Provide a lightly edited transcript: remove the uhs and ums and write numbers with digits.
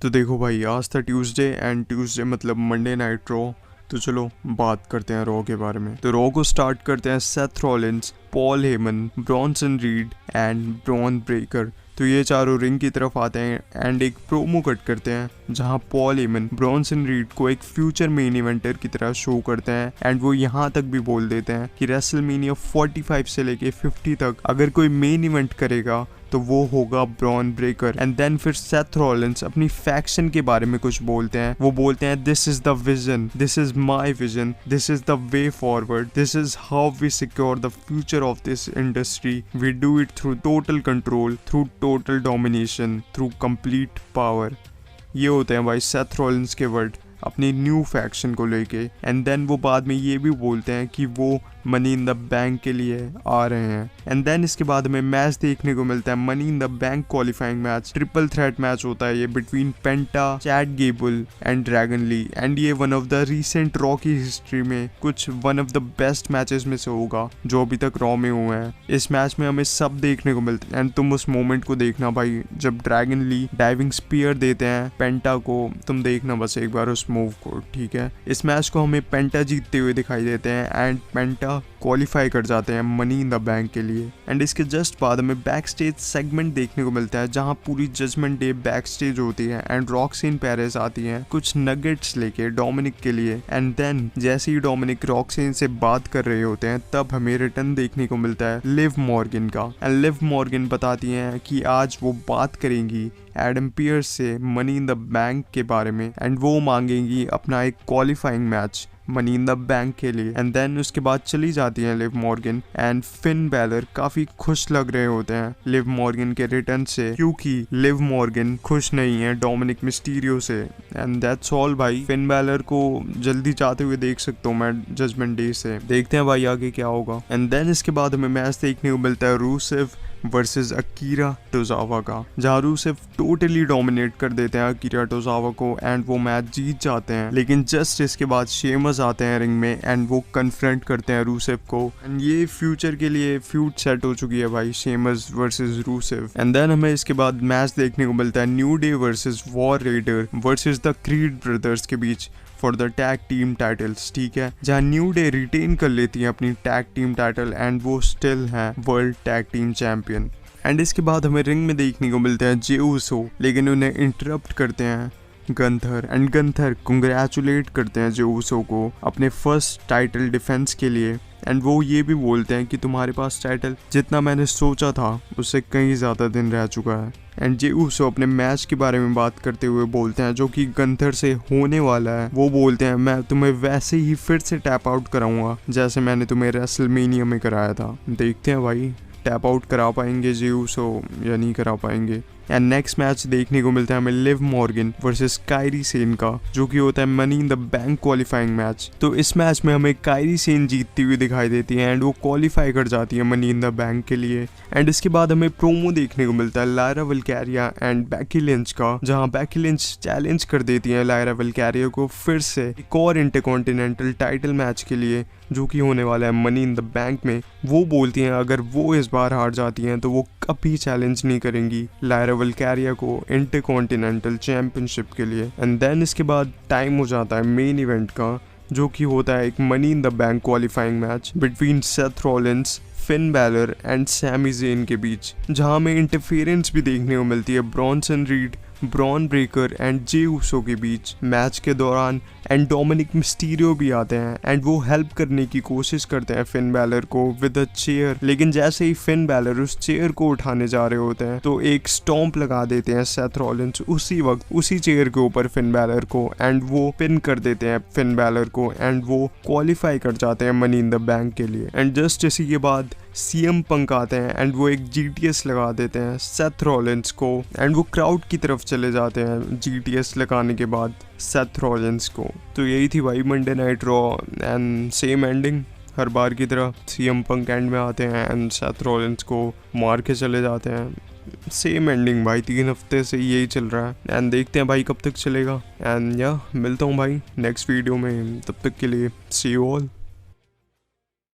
तो देखो भाई, आज था ट्यूसडे एंड ट्यूसडे मतलब मंडे नाइट रॉ। तो चलो बात करते हैं रॉ के बारे में। तो रॉ को स्टार्ट करते हैं Seth Rollins, Paul Heyman, Bronson read and Bron Breakker. तो ये चारों रिंग की तरफ आते हैं एंड एक प्रोमो कट करते हैं जहां पॉल हेमन ब्रॉन्सन रीड को एक फ्यूचर मेन इवेंटर की तरह शो करते हैं एंड वो यहाँ तक भी बोल देते हैं कि रेसलमेनिया 45 से लेके 50 तक अगर कोई मेन इवेंट करेगा तो वो होगा ब्रॉन ब्रेकर। एंड देन फिर सेथ रॉलिंस अपनी फैक्शन के बारे में कुछ बोलते हैं। वो बोलते हैं this is the vision, this is my vision, this is the way forward, this is how we secure the future of this industry, we do it through total control, through total domination, through complete power. ये होते हैं भाई Seth Rollins के word अपनी new faction को लेके। And then वो बाद में ये भी बोलते हैं कि वो मनी इन द बैंक के लिए आ रहे हैं। एंड देन इसके बाद हमें मैच देखने को मिलता है, money in the bank qualifying match, triple threat match होता है ये between Penta, Chad Gable and Dragon Lee. And ये one of the recent Raw की हिस्ट्री में कुछ one of the best matches में से होगा जो अभी तक रॉ में हुए हैं। इस मैच में हमें सब देखने को मिलता है एंड तुम उस मोमेंट को देखना भाई जब ड्रैगन ली डाइविंग स्पीयर देते हैं पेंटा को। तुम देखना बस एक बार उस मूव को, ठीक है। इस मैच को हमें पेंटा जीतते हुए दिखाई देते हैं एंड पेंटा क्वालिफाई कर जाते हैं मनी इन द बैंक के लिए। एंड इसके जस्ट बाद हमें बैक स्टेज सेगमेंट देखने को मिलता है जहां पूरी जजमेंट डे बैक स्टेज होती है एंड रॉक्सीन पेरेस आती है कुछ नगेट्स लेके डोमिनिक के लिए। एंड देन जैसे ही डोमिनिक रॉक्सीन से बात कर रहे होते हैं तब हमें रिटर्न देखने को मिलता है लिव मॉर्गन का। एंड लिव मॉर्गन बताती हैं कि आज वो बात करेंगी एडम पियर्स से मनी इन द बैंक के बारे में एंड वो मांगेंगी अपना एक qualifying match money in the bank के लिए। एंड देन उसके बाद चली जाती है Liv Morgan and Finn Balor काफी खुश लग रहे होते हैं लिव मॉर्गन के रिटर्न से, क्योंकि लिव मॉर्गन खुश नहीं है डोमिनिक मिस्टीरियो से। एंड दैट्स ऑल भाई, फिन बैलर को जल्दी जाते हुए देख सकता हूँ मैं जजमेंट डे से। देखते हैं भाई आगे क्या होगा। एंड देन इसके बाद हमें मैच देखने को मिलता है रूसेव वर्सेस अकीरा टोजावा का, जहाँ रूसेव टोटली डोमिनेट कर देते हैं अकीरा टोजावा को एंड वो मैच जीत जाते हैं। लेकिन जस्ट इसके बाद शेमस आते हैं रिंग में एंड वो कन्फ्रंट करते हैं रूसेव को। एंड ये फ्यूचर के लिए फ्यूड सेट हो चुकी है भाई, Sheamus versus Rusev. And then हमें इसके बाद मैच देखने को मिलता है New Day versus War Raiders versus the Creed Brothers के बीच for the tag team titles, ठीक है। जहाँ न्यू डे रिटेन कर लेती है अपनी टैग टीम टाइटल एंड वो स्टिल है world tag team champion. And इसके बाद हमें रिंग में देखने को मिलते हैं जे उसो, लेकिन उन्हें इंटरप्ट करते हैं गंथर एंड गंथर कंग्रेचुलेट करते हैं जे उसो को अपने फर्स्ट टाइटल डिफेंस के लिए। एंड वो ये भी बोलते हैं कि तुम्हारे पास टाइटल जितना मैंने सोचा था उससे कहीं ज़्यादा दिन रह चुका है। एंड जे उसो अपने मैच के बारे में बात करते हुए बोलते हैं जो कि गंथर से होने वाला है। वो बोलते हैं मैं तुम्हें वैसे ही फिर से टैप आउट कराऊंगा जैसे मैंने तुम्हें रेसलमेनिया में कराया था। देखते हैं भाई टैप आउट करा पाएंगे जे उसो या नहीं करा पाएंगे। एंड नेक्स्ट मैच देखने को मिलता है हमें Liv Morgan versus Kairi Sen का, जो कि होता है money in the bank qualifying match. तो इस मैच में हमें कायरी सेन जीतती हुई दिखाई देती है एंड वो क्वालिफाई कर जाती है मनी इन द बैंक के लिए। एंड इसके बाद हमें प्रोमो देखने को मिलता है लायरा वल्कैरिया एंड बेकी लिंच का, जहां बेकी लिंच चैलेंज कर देती है लायरा वल्कैरिया को फिर से एक और इंटरकॉन्टिनेंटल टाइटल मैच के लिए जो कि होने वाला है मनी इन द बैंक में। वो बोलती हैं अगर वो इस बार हार जाती हैं तो वो कभी चैलेंज नहीं करेंगी लायरा वल्कैरिया को इंटरकॉन्टिनेंटल चैंपियनशिप के लिए। एंड देन इसके बाद टाइम हो जाता है मेन इवेंट का, जो कि होता है एक money in the bank qualifying match between Seth Rollins, Finn Balor and Sami Zayn के बीच, जहां हमें इंटरफेरेंस भी देखने को मिलती है Bronson Reed, Bron breaker and Jey Uso के बीच मैच के दौरान। एंड डोमिनिक मिस्टीरियो भी आते हैं एंड वो हेल्प करने की कोशिश करते हैं फिन बैलर को विद अ चेयर। लेकिन जैसे ही फिन बैलर उस चेयर को उठाने जा रहे होते हैं तो एक स्टॉम्प लगा देते हैं सेथ रॉलिंस उसी वक्त उसी चेयर के ऊपर फिन बैलर को एंड वो पिन कर देते हैं फिन बैलर को एंड वो क्वालिफाई कर जाते हैं मनी इन द बैंक के लिए। एंड जस्ट इसी के बाद सीएम पंक आते हैं एंड वो एक जीटीएस लगा देते हैं सेथ रॉलिंस को एंड वो क्राउड की तरफ चले जाते हैं जीटीएस लगाने के बाद सेथ रॉलिंस को। तो यही थी भाई Monday night Raw and same ending हर बार की तरह। सीएम पंक एंड में आते हैं एंड सेथ रॉलिंस को मार के चले जाते हैं। सेम एंडिंग भाई, 3 हफ्ते से यही चल रहा है एंड देखते हैं भाई कब तक चलेगा। एंड या मिलता हूँ भाई नेक्स्ट वीडियो में, तब तक के लिए सी यू ऑल।